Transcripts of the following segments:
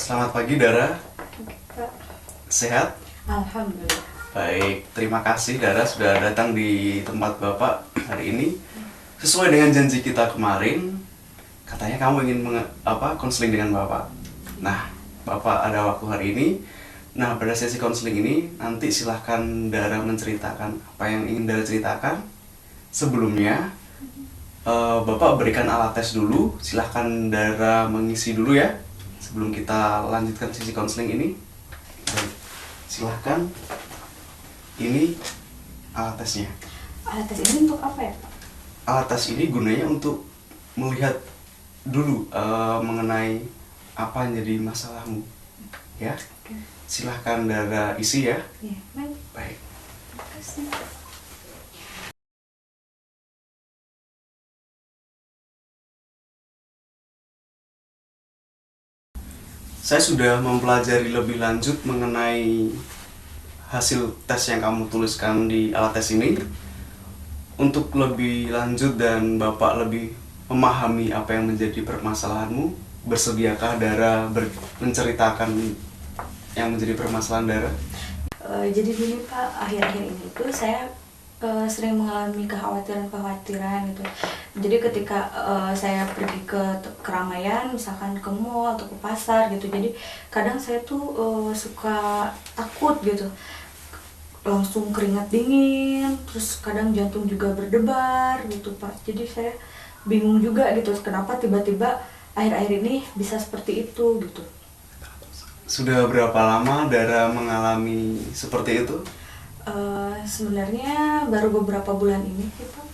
Selamat pagi Dara, Kak. sehat? Alhamdulillah. Baik, terima kasih Dara sudah datang di tempat Bapak hari ini. Sesuai dengan janji kita kemarin, katanya kamu ingin konseling dengan Bapak. Nah, Bapak ada waktu hari ini. Nah, pada sesi konseling ini nanti silahkan Dara menceritakan apa yang ingin Dara ceritakan. Sebelumnya, Bapak berikan alat tes dulu. Silahkan Dara mengisi dulu ya sebelum kita lanjutkan sesi konseling ini. Baik, silahkan. Ini alat tesnya. Alat tes ini untuk apa ya, Pak? Alat tes ini gunanya untuk melihat dulu mengenai apa yang jadi masalahmu, ya. Oke. Silahkan Dara isi ya. Iya, baik. Baik. Terima kasih. Saya sudah mempelajari lebih lanjut mengenai hasil tes yang kamu tuliskan di alat tes ini. Untuk lebih lanjut dan Bapak lebih memahami apa yang menjadi permasalahanmu, bersediakah Dara menceritakan yang menjadi permasalahan Dara? Jadi gini Pak, akhir-akhir ini tuh saya sering mengalami kekhawatiran gitu. Jadi ketika saya pergi ke keramaian, misalkan ke mall atau ke pasar gitu, jadi kadang saya tuh suka takut gitu, langsung keringat dingin, terus kadang jantung juga berdebar gitu Pak. Jadi saya bingung juga gitu, kenapa tiba-tiba akhir-akhir ini bisa seperti itu gitu. Sudah berapa lama Dara mengalami seperti itu? Sebenarnya baru beberapa bulan ini sih Pak.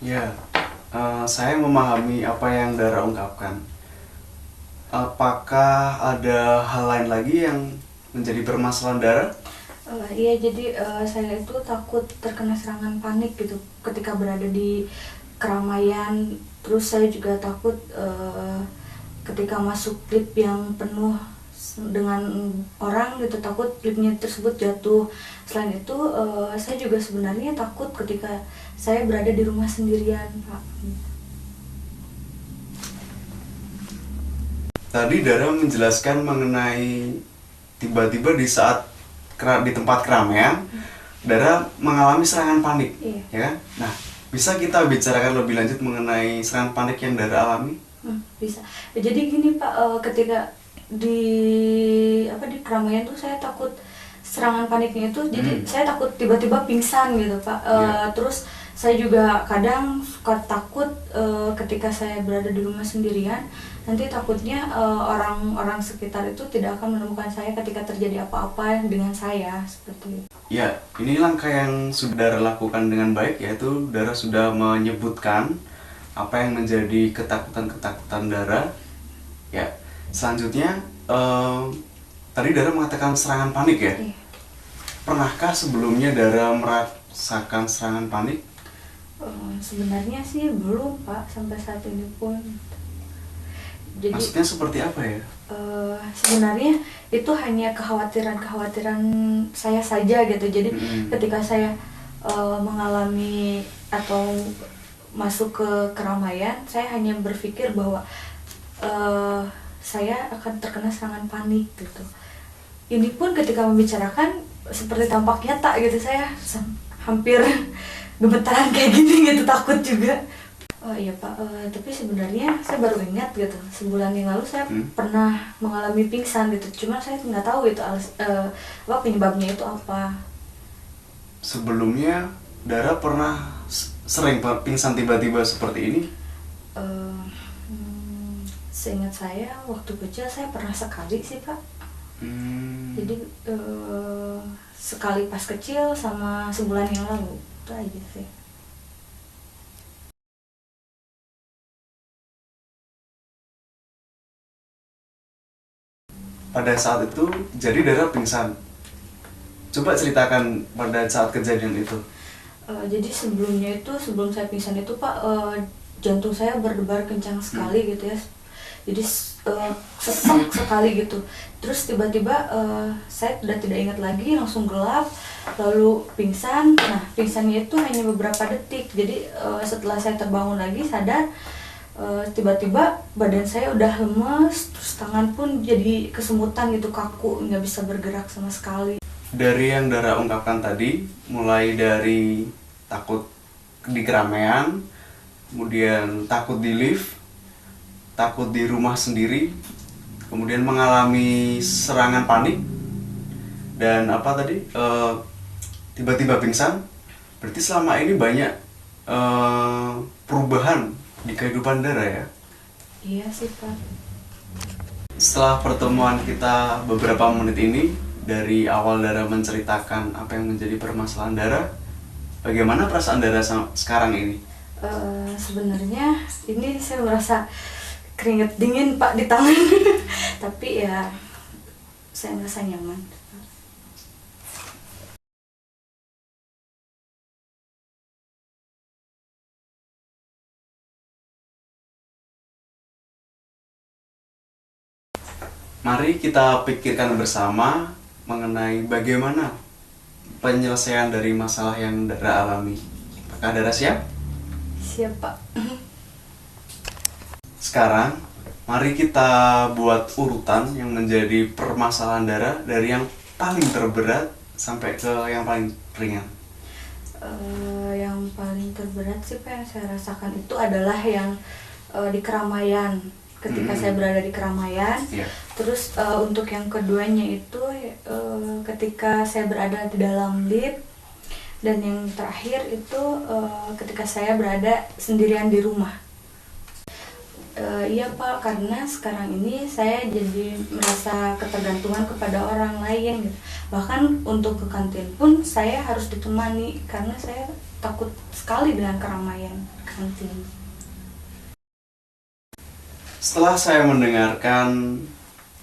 Ya, saya memahami apa yang Dara ungkapkan. Apakah ada hal lain lagi yang menjadi permasalahan Dara? Iya, jadi saya itu takut terkena serangan panik gitu ketika berada di keramaian. Terus saya juga takut ketika masuk lift yang penuh dengan orang gitu, takut liftnya tersebut jatuh. Selain itu saya juga sebenarnya takut ketika saya berada di rumah sendirian, Pak. Tadi Dara menjelaskan mengenai tiba-tiba di saat di tempat keramaian, Dara mengalami serangan panik, Iya. ya kan? Nah, bisa kita bicarakan lebih lanjut mengenai serangan panik yang Dara alami? Bisa. Jadi gini Pak, ketika di keramaian tuh saya takut serangan paniknya itu, jadi saya takut tiba-tiba pingsan gitu Pak. Iya. Terus saya juga kadang suka takut ketika saya berada di rumah sendirian, nanti takutnya orang-orang sekitar itu tidak akan menemukan saya ketika terjadi apa-apa dengan saya, seperti itu. Ya, ini langkah yang sudah Dara lakukan dengan baik, yaitu Dara sudah menyebutkan apa yang menjadi ketakutan-ketakutan Dara. Ya, selanjutnya tadi Dara mengatakan serangan panik ya? Iya. Pernahkah sebelumnya Dara merasakan serangan panik? Sebenarnya sih belum Pak, sampai saat ini pun. Jadi Maksudnya seperti apa ya? sebenarnya itu hanya kekhawatiran saya saja gitu. Jadi ketika saya mengalami atau masuk ke keramaian, saya hanya berpikir bahwa saya akan terkena serangan panik gitu. Ini pun ketika membicarakan seperti tampak nyata gitu, saya hampir gemetaran kayak gini gitu, takut juga. Oh iya Pak, tapi sebenarnya saya baru ingat gitu, sebulan yang lalu saya pernah mengalami pingsan gitu, cuma saya nggak tahu itu apa penyebabnya itu apa. Sebelumnya Dara pernah sering pingsan tiba-tiba seperti ini? Seingat saya waktu kecil saya pernah sekali sih Pak. Jadi sekali pas kecil sama sebulan yang lalu, itu aja sih. Pada saat itu, jadi Dara pingsan. Coba ceritakan pada saat kejadian itu. Jadi sebelum saya pingsan itu Pak, jantung saya berdebar kencang sekali gitu ya. Jadi sesak sekali gitu. Terus tiba-tiba saya sudah tidak ingat lagi, langsung gelap, lalu pingsan. Nah, pingsannya itu hanya beberapa detik. Jadi setelah saya terbangun lagi sadar, Tiba-tiba badan saya udah lemes, terus tangan pun jadi kesemutan gitu, kaku, nggak bisa bergerak sama sekali. Dari yang Dara ungkapkan tadi, mulai dari takut di keramaian, kemudian takut di lift, takut di rumah sendiri, kemudian mengalami serangan panik, dan apa tadi, tiba-tiba pingsan. Berarti selama ini banyak perubahan di kehidupan Dara ya? Iya sih Pak. Setelah pertemuan kita beberapa menit ini, dari awal Dara menceritakan apa yang menjadi permasalahan Dara, bagaimana perasaan Dara sekarang ini? Sebenarnya ini saya merasa keringet dingin Pak di tangan. Tapi ya saya merasa nyaman. Mari kita pikirkan bersama mengenai bagaimana penyelesaian dari masalah yang Dara alami. Apakah Dara siap? Siap Pak. Sekarang, mari kita buat urutan yang menjadi permasalahan Dara dari yang paling terberat sampai ke yang paling ringan. Yang paling terberat sih Pak yang saya rasakan itu adalah yang di keramaian. Ketika saya berada di keramaian. Yeah. Terus untuk yang keduanya itu ketika saya berada di dalam lift. Dan yang terakhir itu ketika saya berada sendirian di rumah. Iya Pak, karena sekarang ini saya jadi merasa ketergantungan kepada orang lain gitu. Bahkan untuk ke kantin pun saya harus ditemani karena saya takut sekali dengan keramaian kantin. Setelah saya mendengarkan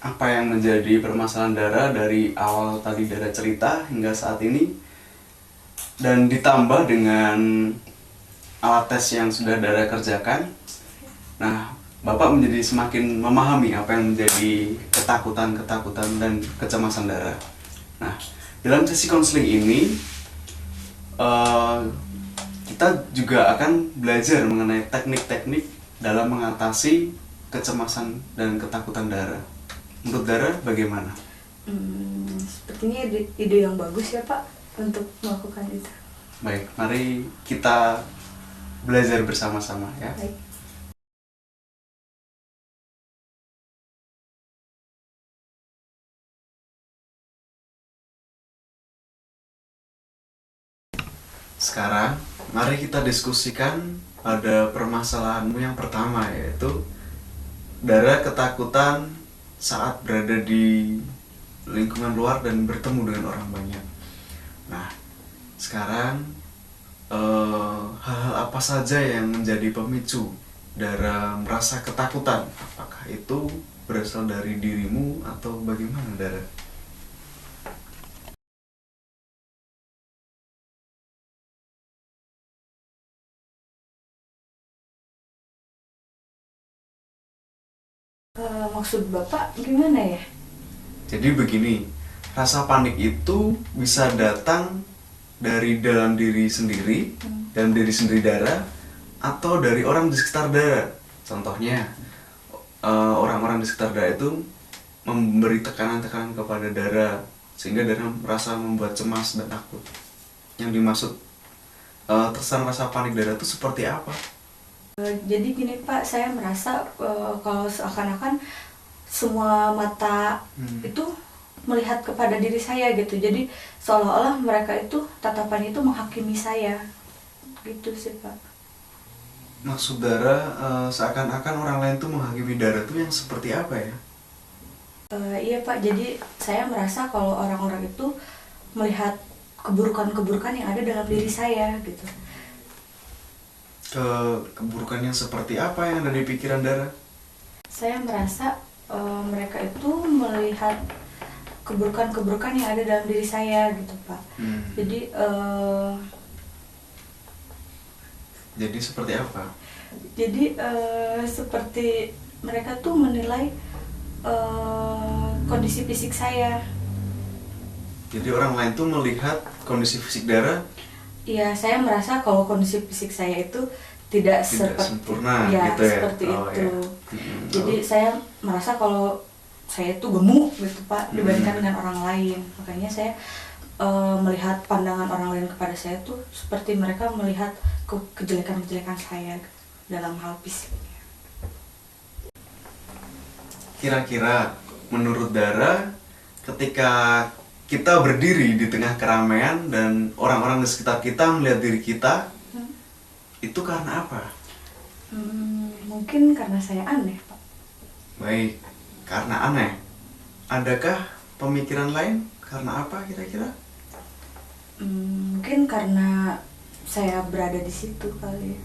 apa yang menjadi permasalahan Dara dari awal tadi Dara cerita hingga saat ini, dan ditambah dengan alat tes yang sudah Dara kerjakan, nah Bapak menjadi semakin memahami apa yang menjadi ketakutan dan kecemasan Dara. Nah, dalam sesi konseling ini kita juga akan belajar mengenai teknik-teknik dalam mengatasi kecemasan dan ketakutan Dara. Menurut Dara bagaimana? Sepertinya ide yang bagus ya Pak untuk melakukan itu. Baik, mari kita belajar bersama-sama ya. Baik. Sekarang, mari kita diskusikan pada permasalahanmu yang pertama, yaitu Dara ketakutan saat berada di lingkungan luar dan bertemu dengan orang banyak. Nah, sekarang hal-hal apa saja yang menjadi pemicu Dara merasa ketakutan? Apakah itu berasal dari dirimu atau bagaimana Dara? Maksud Bapak gimana ya? Jadi begini, rasa panik itu bisa datang dari dalam diri sendiri, dalam diri sendiri Dara, atau dari orang di sekitar Dara. Contohnya, orang-orang di sekitar Dara itu memberi tekanan-tekanan kepada Dara, sehingga Dara merasa membuat cemas dan takut. Yang dimaksud terserang rasa panik Dara itu seperti apa? Jadi gini Pak, saya merasa kalau seakan-akan semua mata itu melihat kepada diri saya gitu. Jadi seolah-olah mereka itu tatapan itu menghakimi saya. Gitu sih Pak. Maksud Dara seakan-akan orang lain tuh menghakimi Dara tuh yang seperti apa ya? Iya Pak, jadi saya merasa kalau orang-orang itu melihat keburukan-keburukan yang ada dalam diri saya gitu. Keburukan yang seperti apa yang ada di pikiran Dara? Saya merasa mereka itu melihat keburukan-keburukan yang ada dalam diri saya gitu Pak. Jadi seperti apa? Jadi seperti mereka tuh menilai kondisi fisik saya. Jadi orang lain tuh melihat kondisi fisik Dara? Iya, saya merasa kalau kondisi fisik saya itu tidak Tidak seperti sempurna ya, gitu ya. seperti Oh, itu. ya. Jadi saya merasa kalau saya itu gemuk gitu Pak dibandingkan dengan orang lain. Makanya saya melihat pandangan orang lain kepada saya tuh seperti mereka melihat kejelekan-kejelekan saya dalam hal fisik. Kira-kira menurut Dara, ketika kita berdiri di tengah keramaian dan orang-orang di sekitar kita melihat diri kita, itu karena apa? Mungkin karena saya aneh Pak. Baik, karena aneh. Adakah pemikiran lain? Karena apa kira-kira? Mungkin karena saya berada di situ kali ya.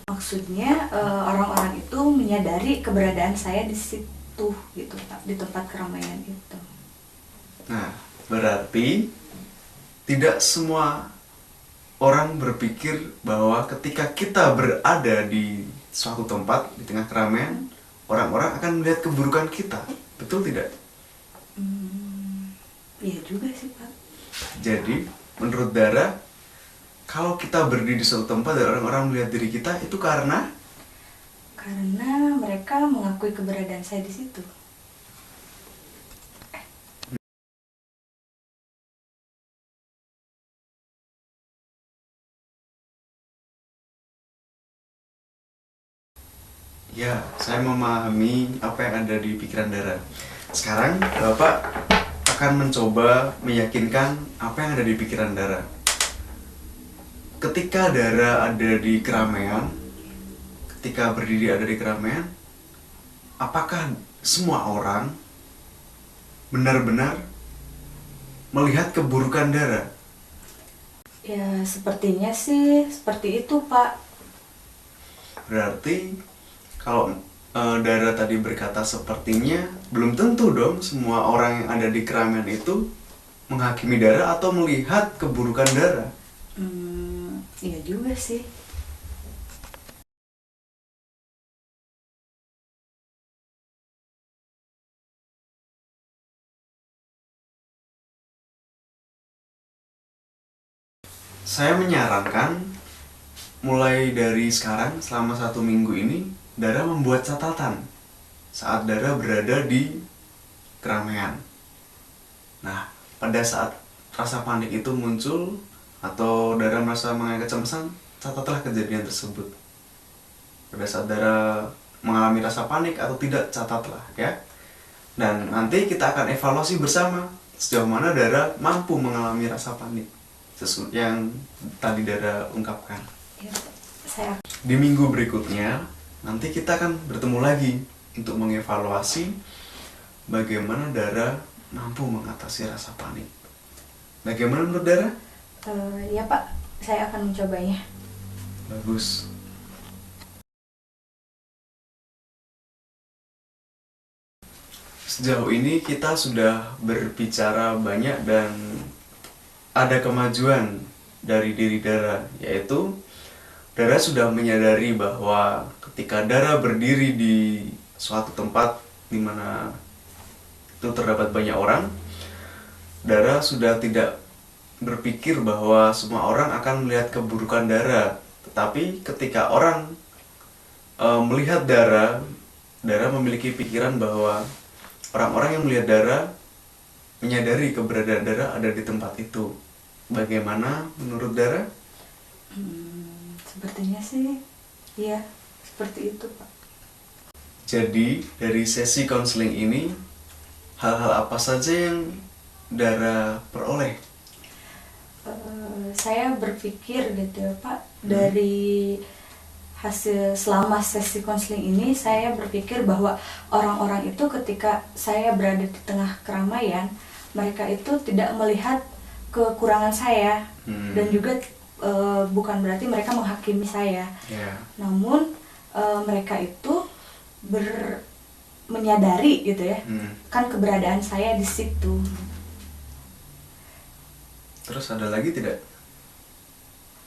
Maksudnya orang-orang itu menyadari keberadaan saya di situ gitu Pak, di tempat keramaian itu. Nah, berarti tidak semua orang berpikir bahwa ketika kita berada di suatu tempat di tengah keramaian, orang-orang akan melihat keburukan kita. Betul tidak? Iya juga sih Pak. Jadi, menurut Dara, kalau kita berdiri di suatu tempat dan orang-orang melihat diri kita, itu karena mereka mengakui keberadaan saya di situ. ya, saya memahami apa yang ada di pikiran Dara. Sekarang, Bapak akan mencoba meyakinkan apa yang ada di pikiran Dara. Ketika Dara ada di keramaian, ketika berdiri ada di keramaian, apakah semua orang benar-benar melihat keburukan Dara? Ya sepertinya sih seperti itu Pak. Berarti kalau Dara tadi berkata sepertinya, belum tentu dong semua orang yang ada di keramaian itu menghakimi Dara atau melihat keburukan Dara. Iya juga sih. Saya menyarankan mulai dari sekarang selama 1 minggu ini Dara membuat catatan saat Dara berada di keramaian. Nah, pada saat rasa panik itu muncul atau Dara merasa mengalami kecemasan, catatlah kejadian tersebut. Pada saat Dara mengalami rasa panik atau tidak, catatlah ya. Dan nanti kita akan evaluasi bersama sejauh mana Dara mampu mengalami rasa panik sesuatu yang tadi Dara ungkapkan. Ya, saya Di minggu berikutnya nanti kita akan bertemu lagi untuk mengevaluasi bagaimana Dara mampu mengatasi rasa panik. Bagaimana menurut Dara? ya Pak, saya akan mencobanya. Bagus. Sejauh ini kita sudah berbicara banyak dan ada kemajuan dari diri Dara, yaitu Dara sudah menyadari bahwa ketika Dara berdiri di suatu tempat di mana itu terdapat banyak orang, Dara sudah tidak berpikir bahwa semua orang akan melihat keburukan Dara. Tetapi ketika orang melihat Dara, Dara memiliki pikiran bahwa orang-orang yang melihat Dara menyadari keberadaan Dara ada di tempat itu. Bagaimana menurut Dara? Sepertinya sih, iya seperti itu Pak. Jadi dari sesi konseling ini, hal-hal apa saja yang Dara peroleh? Saya berpikir gitu ya Pak, dari hasil selama sesi konseling ini saya berpikir bahwa orang-orang itu ketika saya berada di tengah keramaian, mereka itu tidak melihat kekurangan saya dan juga bukan berarti mereka menghakimi saya. Namun mereka itu menyadari gitu ya, kan keberadaan saya di situ. Terus ada lagi tidak?